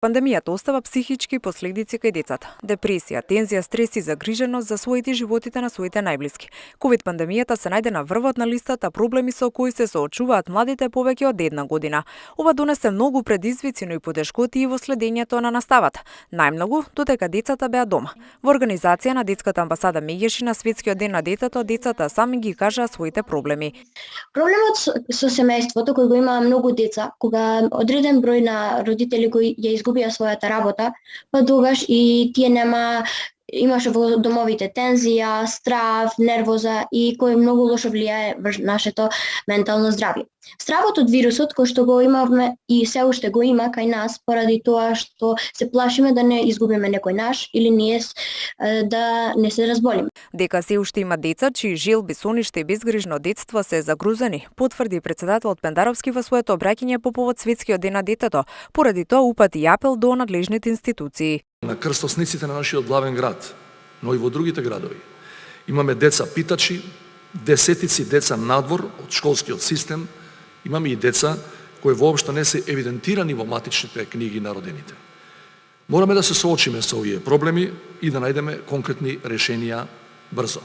Пандемијата остава психички последици кај децата. Депресија, тензија, стрес и загриженост за своите и животите на своите најблиски. Ковид пандемијата се најде на врвот на листата проблеми со кои се соочуваат младите повеќе од една година. Ова донесе многу предизвици, но и потешкоти и во следењето на наставата. Најмногу додека децата беа дома. Во организација на детската амбасада Меѓеши на Светскиот ден на детето, децата сами ги кажаа своите проблеми. Проблемот со семејството кој го има многу деца, кога одреден број на родители кои ја изгубија својата работа, па тогаш и тие имаше во домовите тензија, страв, нервоза и кој многу лошо влијае врз нашето ментално здравје. Стравот од вирусот кој што го имавме и се уште го има кај нас поради тоа што се плашиме да не изгубиме некој наш или ние да не се разболиме. Дека се уште има деца чии желби, сониште и безгрижно детство се загрузени, потврди претседателот Пендаровски во своето обраќање по повод Светскиот ден на детето. Поради тоа упати апел до надлежните институции. На крстосниците на нашиот главен град, но и во другите градови, имаме деца питачи, десетици деца надвор од школскиот систем, имаме и деца кои воопшто не се евидентирани во матичните книги на родените. Мораме да се соочиме со овие проблеми и да најдеме конкретни решенија брзо.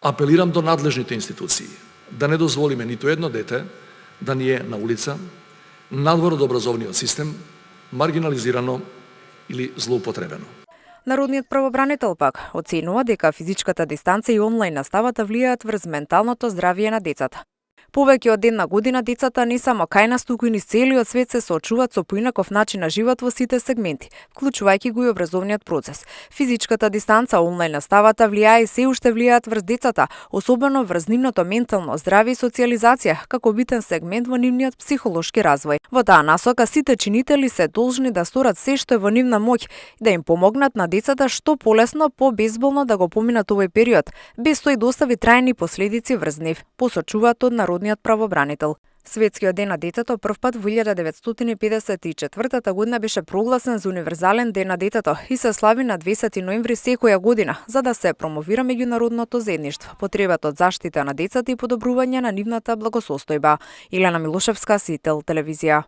Апелирам до надлежните институции да не дозволиме ниту едно дете да ни е на улица, надвор од образовниот систем, маргинализирано или злоупотребено. Народниот правобранител пак оценува дека физичката дистанца и онлайн наставата влијаат врз менталното здравје на децата. Повеќе од една година децата не само кај нас, туку и низ целиот свет се соочуваат со поинаков начин на живот во сите сегменти, вклучувајќи го и образовниот процес. Физичката дистанца, онлайн наставата влијае и се уште влијаат врз децата, особено врз нивното ментално здравје и социјализација, како битен сегмент во нивниот психолошки развој. Во таа насока сите чинители се должни да сторат се што е во нивна моќ, да им помогнат на децата што полесно, побезболно да го поминат овој период, без тој да остави трајни последици врз нив, посочуваат од народниот правобранител. Светскиот ден на детето првпат во 1954 година беше прогласен за универзален ден на детето и се слави на 20 ноември секоја година, за да се промовира меѓународното заедништво, потребата од заштита на децата и подобрување на нивната благосостојба. Елена Милошевска, Сител телевизија.